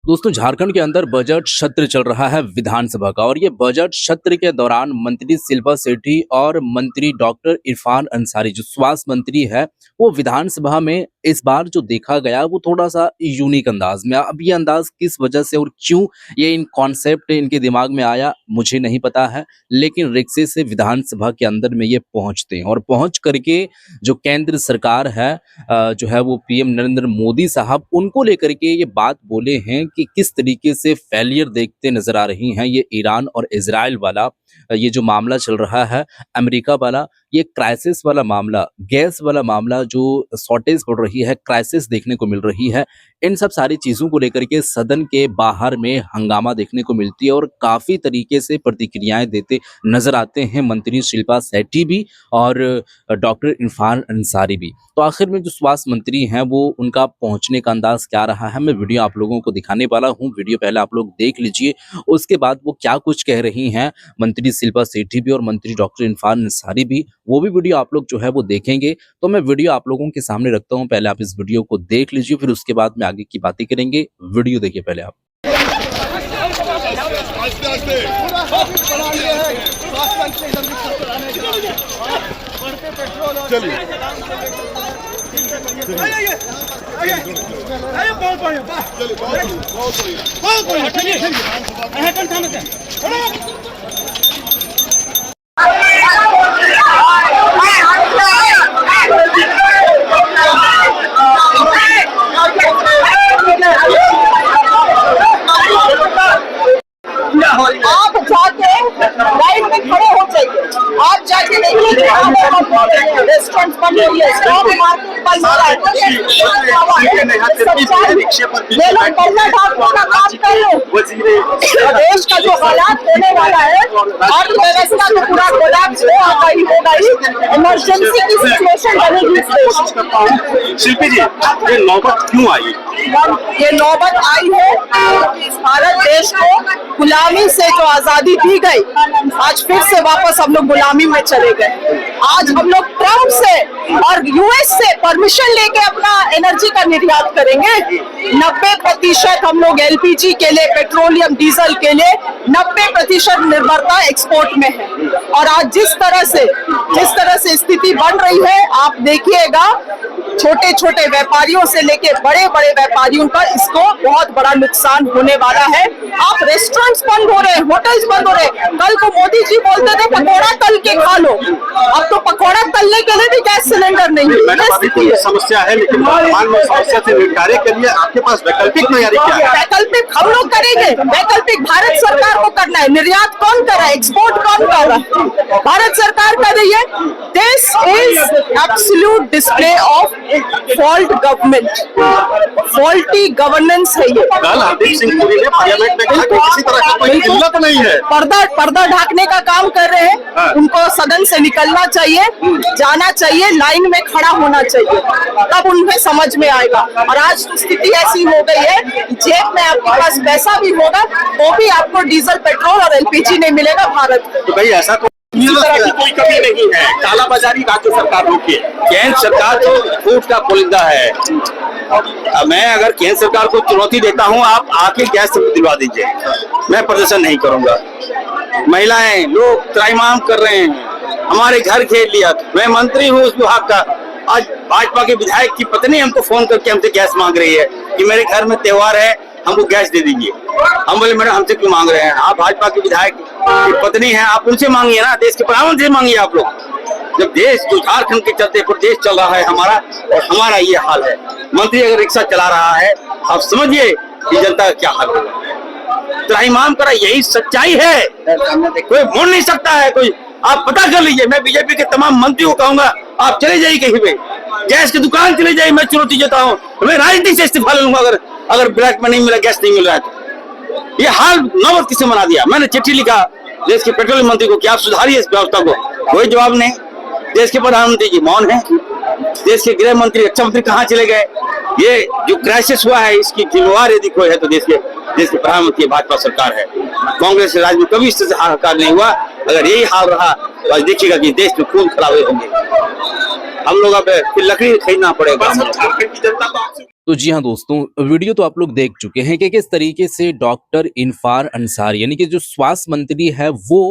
दोस्तों झारखंड के अंदर बजट सत्र चल रहा है विधानसभा का और ये बजट सत्र के दौरान मंत्री शिल्पा शेट्टी और मंत्री डॉक्टर इरफान अंसारी जो स्वास्थ्य मंत्री है वो विधानसभा में इस बार जो देखा गया वो थोड़ा सा यूनिक अंदाज में। अब ये अंदाज किस वजह से और क्यों ये इन कॉन्सेप्ट इनके दिमाग में आया मुझे नहीं पता है, लेकिन रिक्शे से विधानसभा के अंदर में ये पहुंचते हैं और पहुंच करके जो केंद्र सरकार है जो है वो पीएम नरेंद्र मोदी साहब उनको लेकर के ये बात बोले हैं कि किस तरीके से फेलियर देखते नजर आ रही हैं ये ईरान और इजराइल वाला ये जो मामला चल रहा है, अमेरिका वाला ये क्राइसिस वाला मामला, गैस वाला मामला जो शॉर्टेज पड़ रही है, क्राइसिस देखने को मिल रही है। इन सब सारी चीजों को लेकर के सदन के बाहर में हंगामा देखने को मिलती है और काफी तरीके से प्रतिक्रियाएं देते नजर आते हैं मंत्री शिल्पा शेट्टी भी और डॉक्टर इरफान अंसारी भी। तो आखिर में जो स्वास्थ्य मंत्री हैं वो उनका पहुंचने का अंदाज क्या रहा है, मैं वीडियो आप लोगों को दिखाने वाला हूं। वीडियो पहले आप लोग देख लीजिए, उसके बाद वो क्या कुछ कह रही हैं मंत्री शिल्पा शेट्टी भी और मंत्री डॉक्टर इरफान अंसारी भी, वो भी वीडियो आप लोग जो है वो देखेंगे। तो मैं वीडियो आप लोगों के सामने रखता हूं, पहले आप इस वीडियो को देख लीजिए, फिर उसके बाद में आगे की बातें करेंगे। वीडियो देखिए पहले आप। आप जाके लाइन में खड़े हो जाइए। आप जाके देखिए रेस्टोरेंट बंद हो गया, स्टॉक मार्केट बंद हो रहा है। ये लोग गन्ना ढांकने का काम कर लो। देश का जो हालात होने वाला है, अर्थव्यवस्था तो पूरा कोलैप्स होगा ही। इमरजेंसी की सिचुएशन बनेगी इस देश। शिल्पी जी, ये नौबत क्यों आई? ये नौबत आई है इस भारत देश को गुलामी से जो आजादी दी गई, आज फिर से वापस हम लोग गुलामी में चले गए। आज हम लोग ट्रम्प से और यूएस से परमिशन लेके अपना एनर्जी का निर्यात करेंगे। 90% हम लोग एलपीजी के लिए, पेट्रोलियम डीजल के लिए 90% निर्भरता एक्सपोर्ट में है। और आज जिस तरह से स्थिति बन रही है, आप देखिएगा छोटे छोटे व्यापारियों से लेके बड़े बड़े व्यापारियों का इसको बहुत बड़ा नुकसान होने वाला है। आप रेस्टोरेंट्स बंद हो रहे हैं, होटल्स बंद हो रहे हैं। कल को मोदी जी बोलते थे पकौड़ा तल के खा लो, अब तो पकौड़ा तलने के लिए भी गैस सिलेंडर नहीं है। समस्या है, लेकिन वर्तमान में समस्या से निपटारे के लिए आपके पास वैकल्पिक तैयारी क्या है? वैकल्पिक हम लोग करेंगे। वैकल्पिक भारत सरकार को करना है। निर्यात कौन कर रहा है, एक्सपोर्ट कौन कर रहा है? भारत सरकार कर रही है। This is absolute display of fault government, faulty governance है ये। कल हरदीप सिंह पुरी ने पार्लियामेंट में कहा कि किसी तरह की कोई किल्लत नहीं है। पर्दा ढाकने का काम कर रहे हैं। उनको सदन से निकलना चाहिए, जाना चाहिए, लाइन में खड़ा होना चाहिए, तब उन्हें समझ में आएगा। और आज तो स्थिति ऐसी हो गई है, जेब में आपके पास पैसा भी होगा तो भी आपको डीजल, पेट्रोल और एलपीजी नहीं मिलेगा भारत में। तो भाई ऐसा तो इस तरह की कोई कमी नहीं है। कालाबाजारी राज्य सरकार रोके, केंद्र सरकार तो फूट का पुलिंदा है। मैं अगर केंद्र सरकार को चुनौती देता हूं, आप आके गैस दिलवा दीजिए, मैं प्रदर्शन नहीं करूंगा। महिलाएं लोग त्राहिमाम कर रहे हैं, हमारे घर घेर लिया। मैं मंत्री हूं उस विभाग का। आज भाजपा के विधायक की पत्नी हमको फोन करके हमसे गैस मांग रही है कि मेरे घर में त्योहार है, हमको गैस दे दीजिए। हम बोले मैडम हमसे क्यों मांग रहे हैं? आप भाजपा के विधायक की पत्नी हैं, आप उनसे मांगिए ना, देश के प्रधानमंत्री से मांगिए आप लोग। जब देश जो झारखंड के चलते प्रदेश चल रहा है हमारा, और हमारा ये हाल है। मंत्री अगर रिक्शा चला रहा है, आप समझिए कि जनता का क्या हाल होगा। त्राहिमाम करा, यही सच्चाई है, कोई मोड़ नहीं सकता है कोई। आप पता कर लीजिए। मैं बीजेपी के तमाम मंत्रियों को कहूंगा, आप चले जाइए कहीं पे, गैस की दुकान चले जाइए। मैं चुनौती देता हूँ, मैं राजनीति से इस्तीफा ले लूंगा अगर ब्लैक में नहीं मिला, गैस नहीं मिल रहा है तो। ये हाल नौबत किसे बना दिया? मैंने चिट्ठी लिखा देश के पेट्रोलियम मंत्री को कि आप सुधारिए इस व्यवस्था को, कोई जवाब नहीं। देश के प्रधानमंत्री जी मौन है, देश के गृह मंत्री, रक्षा मंत्री कहाँ चले गए? ये जो क्राइसिस हुआ है इसकी जिम्मेवार यदि कोई है तो देश के प्रधानमंत्री भाजपा सरकार है। कांग्रेस राज्य में कभी इस तरह से हाहाकार नहीं हुआ। अगर यही हाल रहा तो आज देखिएगा कि देश में खून खराबे होंगे। हम लोग अब फिर लकड़ी खरीदना पड़ेगा हम लोग झारखंड की जनता को आपसे तो जी हाँ दोस्तों, वीडियो तो आप लोग देख चुके हैं कि किस तरीके से डॉक्टर इरफान अंसारी यानी कि जो स्वास्थ्य मंत्री है वो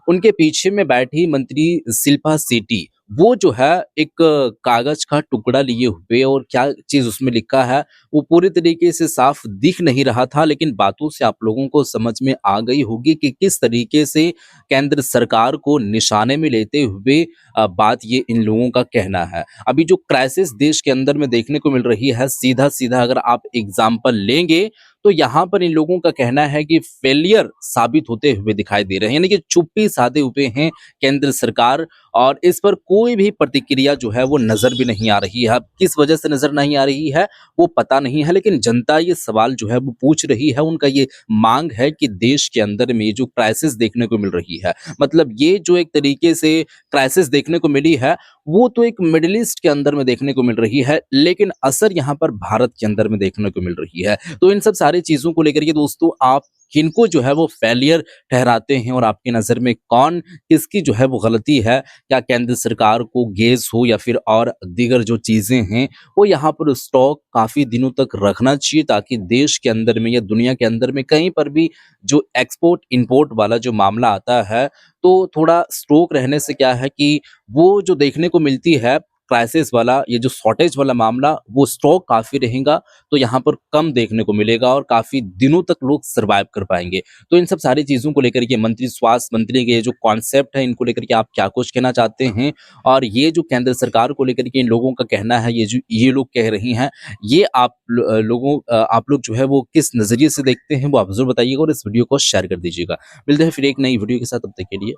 उनके पीछे में बैठी मंत्री शिल्पा शेट्टी वो जो है एक कागज का टुकड़ा लिए हुए और क्या चीज उसमें लिखा है वो पूरी तरीके से साफ दिख नहीं रहा था, लेकिन बातों से आप लोगों को समझ में आ गई होगी कि किस तरीके से केंद्र सरकार को निशाने में लेते हुए बात ये इन लोगों का कहना है। अभी जो क्राइसिस देश के अंदर में देखने को मिल रही है, सीधा सीधा अगर आप एग्जाम्पल लेंगे तो यहाँ पर इन लोगों का कहना है कि फेलियर साबित होते हुए दिखाई दे रहे हैं, यानी कि चुप्पी साधे हुए हैं केंद्र सरकार और इस पर कोई भी प्रतिक्रिया जो है वो नजर भी नहीं आ रही है। अब किस वजह से नजर नहीं आ रही है वो पता नहीं है, लेकिन जनता ये सवाल जो है वो पूछ रही है। उनका ये मांग है कि देश के अंदर में ये जो क्राइसिस देखने को मिल रही है, मतलब ये जो एक तरीके से क्राइसिस देखने को मिली है वो तो एक मिडिल ईस्ट के अंदर में देखने को मिल रही है, लेकिन असर यहाँ पर भारत के अंदर में देखने को मिल रही है। तो इन सब सारी चीजों को लेकर के दोस्तों आप किनको जो है वो फेलियर ठहराते हैं और आपकी नजर में कौन किसकी जो है वो गलती है? क्या केंद्र सरकार को गैस हो या फिर और दीगर जो चीजें हैं वो यहाँ पर स्टॉक काफी दिनों तक रखना चाहिए ताकि देश के अंदर में या दुनिया के अंदर में कहीं पर भी जो एक्सपोर्ट इंपोर्ट वाला जो मामला आता है तो थोड़ा स्टॉक रहने से क्या है कि वो जो देखने को मिलती है क्राइसिस वाला ये जो शॉर्टेज वाला मामला वो स्टॉक काफी रहेगा तो यहाँ पर कम देखने को मिलेगा और काफी दिनों तक लोग सरवाइव कर पाएंगे। तो इन सब सारी चीजों को लेकर के मंत्री स्वास्थ्य मंत्री के ये जो कॉन्सेप्ट है इनको लेकर के आप क्या कुछ कहना चाहते हैं और ये जो केंद्र सरकार को लेकर के इन लोगों का कहना है ये जो ये लोग कह रही हैं ये आप लोग जो है वो किस नजरिए से देखते हैं वो आप जरूर बताइएगा और इस वीडियो को शेयर कर दीजिएगा। मिलते हैं फिर एक नई वीडियो के साथ, तब तक के लिए।